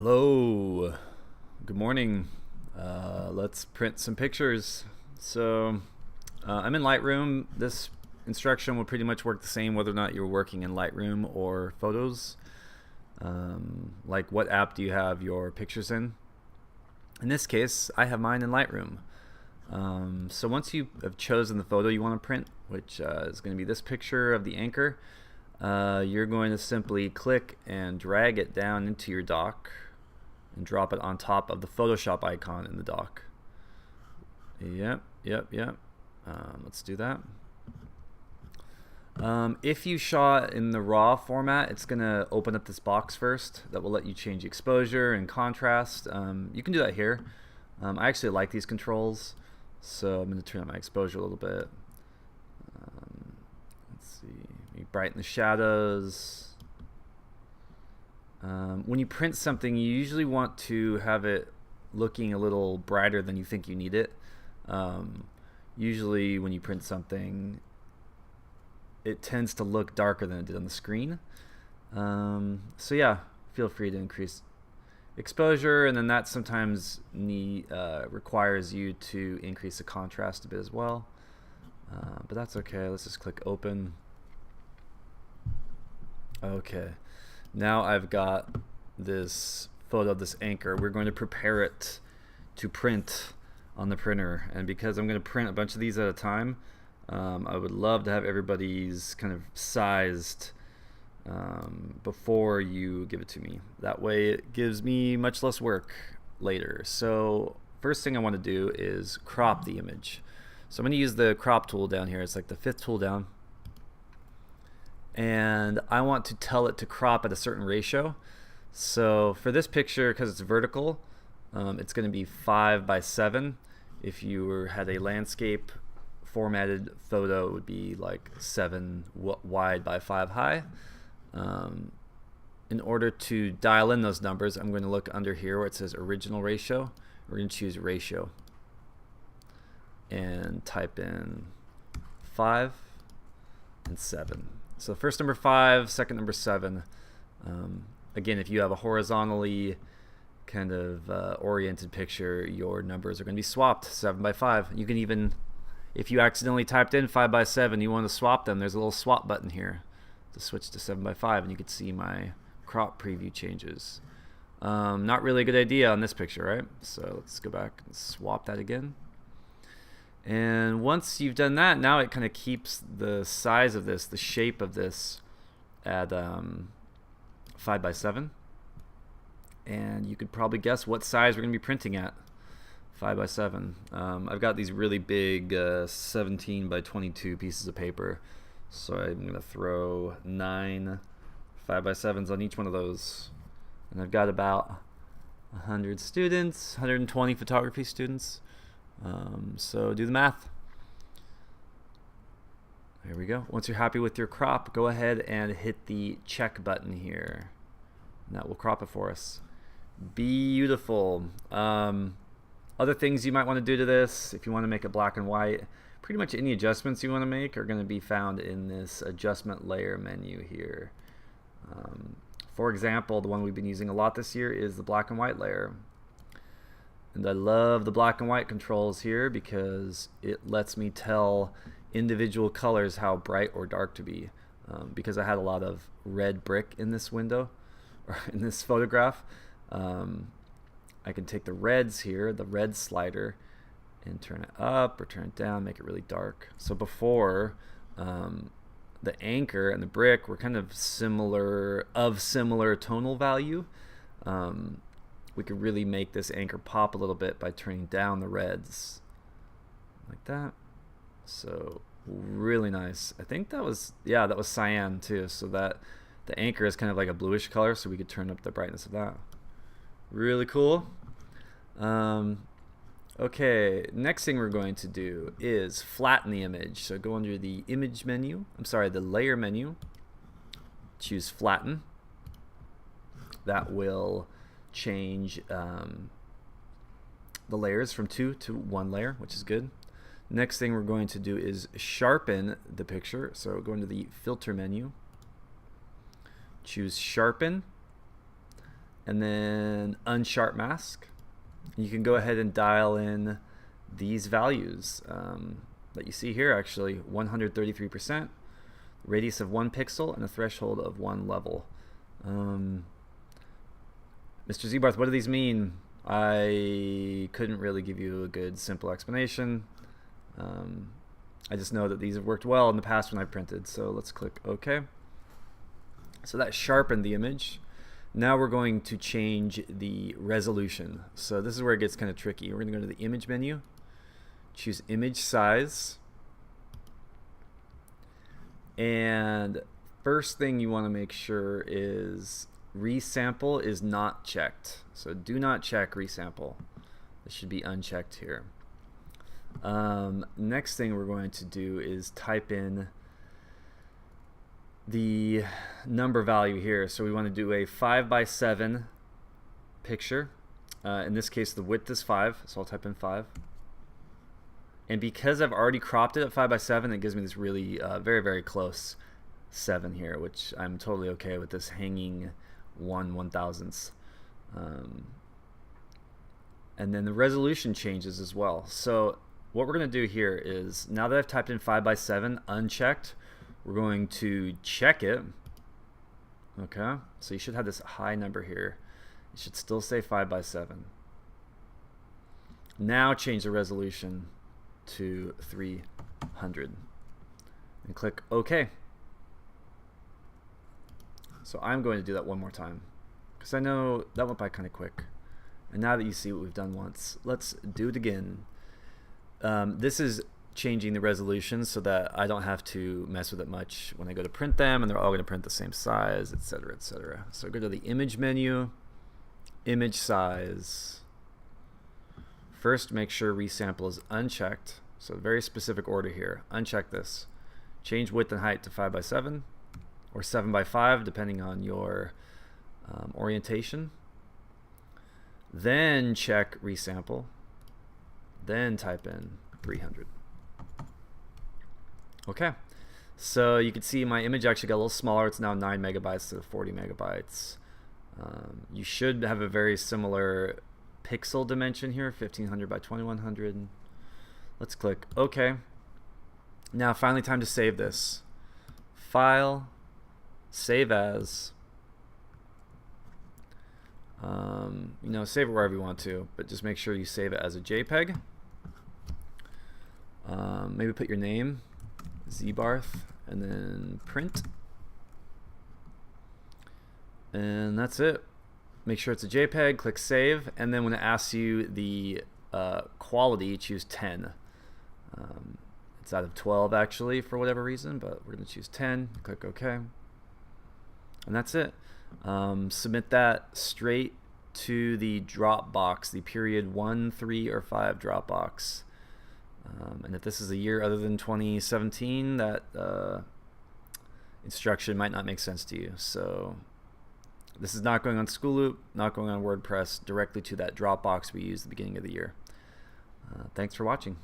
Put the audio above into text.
Hello, good morning. Let's print some pictures. I'm in Lightroom. This instruction will pretty much work the same whether or not you're working in Lightroom or Photos. Like what app do you have your pictures in? In this case, I have mine in Lightroom. So once you have chosen the photo you want to print, which is going to be this picture of the anchor, you're going to simply click and drag it down into your dock and drop it on top of the Photoshop icon in the dock. Yep. Let's do that. If you shot in the RAW format, it's going to open up this box first that will let you change exposure and contrast. You can do that here. I actually like these controls, so I'm going to turn up my exposure a little bit. Let's see, brighten the shadows. When you print something, you usually want to have it looking a little brighter than you think you need it. Usually when you print something, it tends to look darker than it did on the screen. So yeah, feel free to increase exposure, and then that sometimes requires you to increase the contrast a bit as well. But that's okay. Let's just click open. Okay. Now I've got this photo of this anchor. We're going to prepare it to print on the printer, and because I'm going to print a bunch of these at a time, I would love to have everybody's kind of sized before you give it to me. That way it gives me much less work later. So first thing I want to do is crop the image. So I'm going to use the crop tool down here. It's like the 5th tool down. And I want to tell it to crop at a certain ratio. So for this picture, because it's vertical, it's going to be 5:7. If you had a landscape formatted photo, it would be like 7 wide by 5 high. In order to dial in those numbers, I'm going to look under here where it says original ratio. We're going to choose ratio and type in 5 and 7. So first number 5, second number 7. Again, if you have a horizontally kind of oriented picture, your numbers are going to be swapped 7:5. You can even, if you accidentally typed in 5:7, you want to swap them, there's a little swap button here to switch to 7:5, and you can see my crop preview changes. Not really a good idea on this picture, right? So let's go back and swap that again. And once you've done that, now it kind of keeps the size of this, the shape of this, at 5:7. And you could probably guess what size we're going to be printing at. 5:7. I've got these really big 17:22 pieces of paper, so I'm going to throw 9 5:7s on each one of those. And I've got about 100 students, 120 photography students. So do the math. Here we go. Once you're happy with your crop, go ahead and hit the check button here. And that will crop it for us. Beautiful. Other things you might want to do to this, if you want to make it black and white, pretty much any adjustments you want to make are going to be found in this adjustment layer menu here. For example, the one we've been using a lot this year is the black and white layer. And I love the black and white controls here because it lets me tell individual colors how bright or dark to be. Because I had a lot of red brick in this window, or in this photograph, I can take the reds here, the red slider, and turn it up or turn it down, make it really dark. So before, the anchor and the brick were kind of similar tonal value. We could really make this anchor pop a little bit by turning down the reds like that. So really nice. I think that was cyan too, so that the anchor is kind of like a bluish color, so we could turn up the brightness of that. Really cool. Okay, next thing we're going to do is flatten the image. So go under the image menu, the layer menu, choose flatten. That will change the layers from 2 to 1 layer, which is good. Next thing we're going to do is sharpen the picture. So go into the filter menu, choose sharpen, and then unsharp mask. You can go ahead and dial in these values that you see here, actually 133%, radius of 1 pixel, and a threshold of 1 level. Mr. Zebarth, what do these mean? I couldn't really give you a good simple explanation. I just know that these have worked well in the past when I printed, so let's click OK. So that sharpened the image. Now we're going to change the resolution. So this is where it gets kind of tricky. We're going to go to the image menu, choose image size, and first thing you want to make sure is resample is not checked. So do not check resample. This should be unchecked here. Next thing we're going to do is type in the number value here. So we want to do a 5:7 picture. In this case, the width is 5, so I'll type in 5. And because I've already cropped it at 5:7, it gives me this really very, very close 7 here, which I'm totally okay with this hanging 1/1000th. And then the resolution changes as well. So what we're going to do here is, now that I've typed in 5:7 unchecked, we're going to check it. Okay, so you should have this high number here. It should still say 5:7. Now change the resolution to 300 and click OK. So I'm going to do that one more time because I know that went by kind of quick. And now that you see what we've done once, let's do it again. This is changing the resolution so that I don't have to mess with it much when I go to print them, and they're all going to print the same size, etc., etc. So go to the image menu, image size. First, make sure resample is unchecked. So very specific order here. Uncheck this. Change width and height to 5:7 or 7:5, depending on your orientation. Then check resample. Then type in 300. Okay, so you can see my image actually got a little smaller. It's now 9 megabytes instead of 40 megabytes. You should have a very similar pixel dimension here, 1500 by 2100. Let's click OK. Now finally time to save this. File, save as. You know, save it wherever you want to, but just make sure you save it as a JPEG. Maybe put your name, Zebarth, and then print. And that's it. Make sure it's a JPEG, click save, and then when it asks you the quality, choose 10. It's out of 12 actually for whatever reason, but we're going to choose 10, click OK. And that's it. Submit that straight to the Dropbox, the period 1, 3, or 5 Dropbox. And if this is a year other than 2017, that instruction might not make sense to you. So this is not going on School Loop, not going on WordPress, directly to that Dropbox we used at the beginning of the year. Thanks for watching.